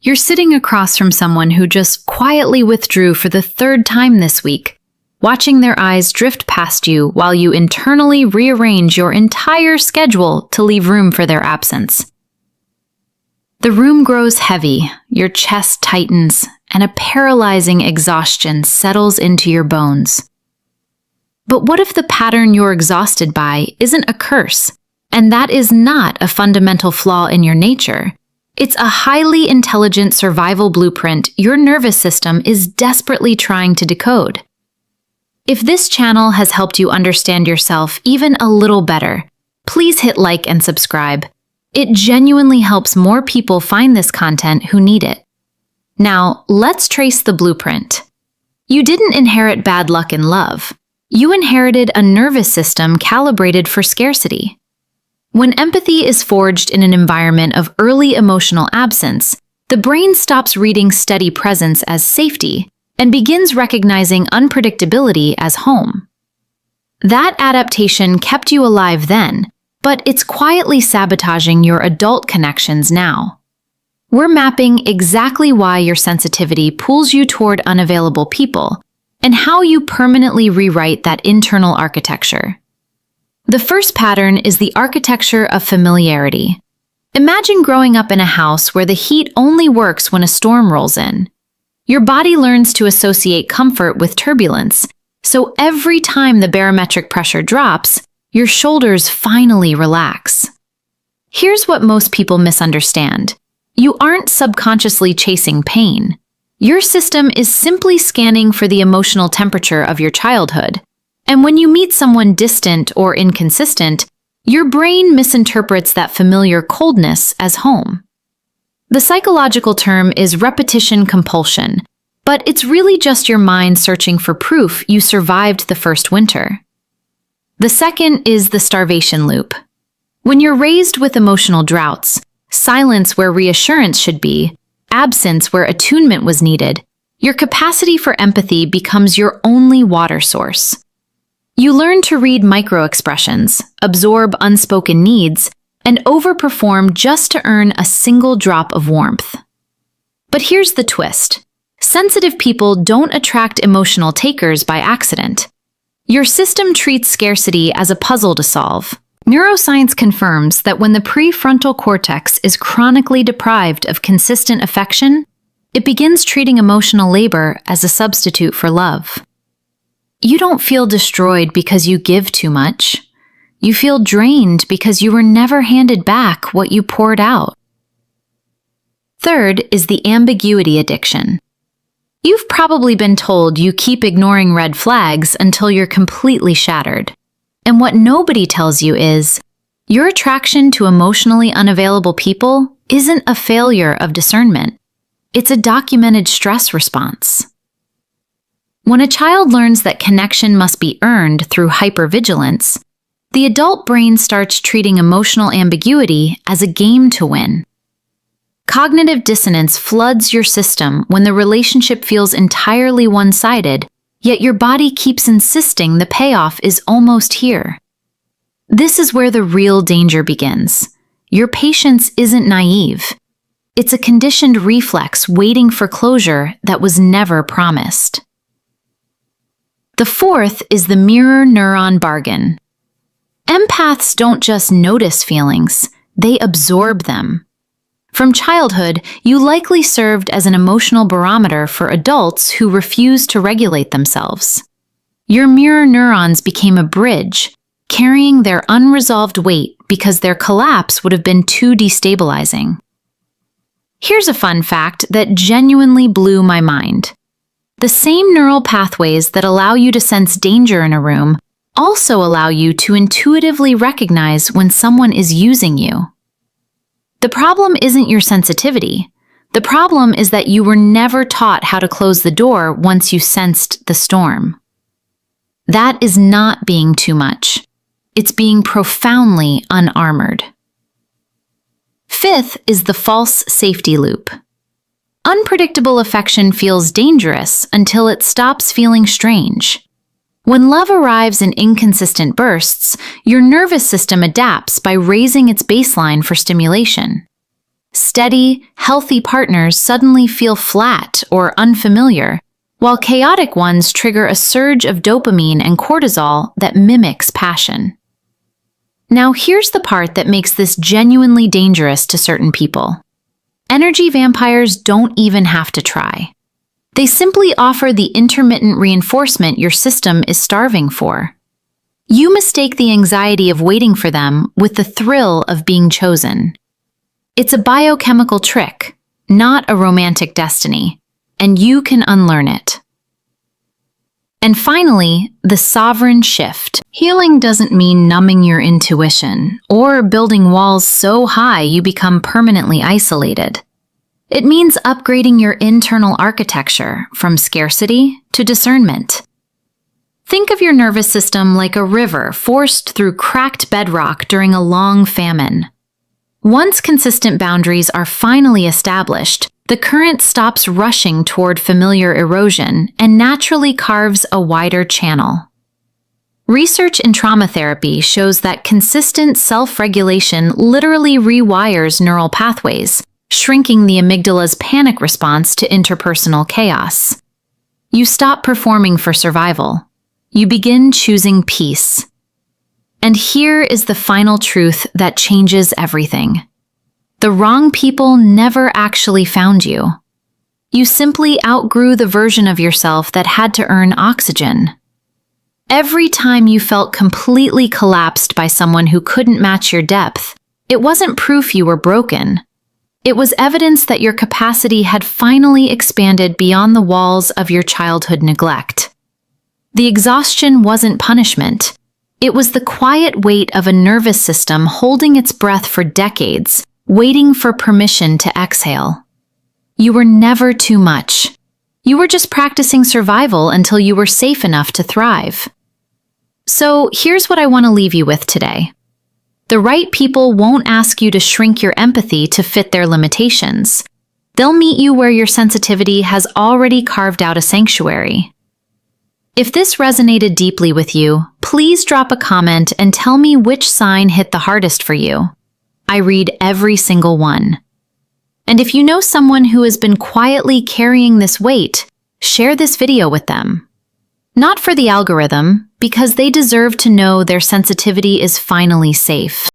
You're sitting across from someone who just quietly withdrew for the third time this week, watching their eyes drift past you while you internally rearrange your entire schedule to leave room for their absence. The room grows heavy, your chest tightens, and a paralyzing exhaustion settles into your bones. But what if the pattern you're exhausted by isn't a curse, and that is not a fundamental flaw in your nature? It's a highly intelligent survival blueprint your nervous system is desperately trying to decode. If this channel has helped you understand yourself even a little better, please hit like and subscribe. It genuinely helps more people find this content who need it. Now, let's trace the blueprint. You didn't inherit bad luck in love. You inherited a nervous system calibrated for scarcity. When empathy is forged in an environment of early emotional absence, the brain stops reading steady presence as safety and begins recognizing unpredictability as home. That adaptation kept you alive then, but it's quietly sabotaging your adult connections now. We're mapping exactly why your sensitivity pulls you toward unavailable people and how you permanently rewrite that internal architecture. The first pattern is the architecture of familiarity. Imagine growing up in a house where the heat only works when a storm rolls in. Your body learns to associate comfort with turbulence, so every time the barometric pressure drops, your shoulders finally relax. Here's what most people misunderstand. You aren't subconsciously chasing pain. Your system is simply scanning for the emotional temperature of your childhood. And when you meet someone distant or inconsistent, your brain misinterprets that familiar coldness as home. The psychological term is repetition compulsion, but it's really just your mind searching for proof you survived the first winter. The second is the starvation loop. When you're raised with emotional droughts, silence where reassurance should be, absence where attunement was needed, your capacity for empathy becomes your only water source. You learn to read microexpressions, absorb unspoken needs, and overperform just to earn a single drop of warmth. But here's the twist. Sensitive people don't attract emotional takers by accident. Your system treats scarcity as a puzzle to solve. Neuroscience confirms that when the prefrontal cortex is chronically deprived of consistent affection, it begins treating emotional labor as a substitute for love. You don't feel destroyed because you give too much. You feel drained because you were never handed back what you poured out. Third is the ambiguity addiction. You've probably been told you keep ignoring red flags until you're completely shattered. And what nobody tells you is, your attraction to emotionally unavailable people isn't a failure of discernment. It's a documented stress response. When a child learns that connection must be earned through hypervigilance, the adult brain starts treating emotional ambiguity as a game to win. Cognitive dissonance floods your system when the relationship feels entirely one-sided, yet your body keeps insisting the payoff is almost here. This is where the real danger begins. Your patience isn't naive. It's a conditioned reflex waiting for closure that was never promised. The fourth is the mirror neuron bargain. Empaths don't just notice feelings, they absorb them. From childhood, you likely served as an emotional barometer for adults who refuse to regulate themselves. Your mirror neurons became a bridge, carrying their unresolved weight because their collapse would have been too destabilizing. Here's a fun fact that genuinely blew my mind. The same neural pathways that allow you to sense danger in a room also allow you to intuitively recognize when someone is using you. The problem isn't your sensitivity. The problem is that you were never taught how to close the door once you sensed the storm. That is not being too much. It's being profoundly unarmored. Fifth is the false safety loop. Unpredictable affection feels dangerous until it stops feeling strange. When love arrives in inconsistent bursts, your nervous system adapts by raising its baseline for stimulation. Steady, healthy partners suddenly feel flat or unfamiliar, while chaotic ones trigger a surge of dopamine and cortisol that mimics passion. Now here's the part that makes this genuinely dangerous to certain people. Energy vampires don't even have to try. They simply offer the intermittent reinforcement your system is starving for. You mistake the anxiety of waiting for them with the thrill of being chosen. It's a biochemical trick, not a romantic destiny, and you can unlearn it. And finally, the sovereign shift. Healing doesn't mean numbing your intuition or building walls so high you become permanently isolated. It means upgrading your internal architecture from scarcity to discernment. Think of your nervous system like a river forced through cracked bedrock during a long famine. Once consistent boundaries are finally established, the current stops rushing toward familiar erosion and naturally carves a wider channel. Research in trauma therapy shows that consistent self-regulation literally rewires neural pathways, shrinking the amygdala's panic response to interpersonal chaos. You stop performing for survival. You begin choosing peace. And here is the final truth that changes everything. The wrong people never actually found you. You simply outgrew the version of yourself that had to earn oxygen. Every time you felt completely collapsed by someone who couldn't match your depth, it wasn't proof you were broken. It was evidence that your capacity had finally expanded beyond the walls of your childhood neglect. The exhaustion wasn't punishment. It was the quiet weight of a nervous system holding its breath for decades, waiting for permission to exhale. You were never too much. You were just practicing survival until you were safe enough to thrive. So here's what I want to leave you with today. The right people won't ask you to shrink your empathy to fit their limitations. They'll meet you where your sensitivity has already carved out a sanctuary. If this resonated deeply with you, please drop a comment and tell me which sign hit the hardest for you. I read every single one. And if you know someone who has been quietly carrying this weight, share this video with them. Not for the algorithm, because they deserve to know their sensitivity is finally safe.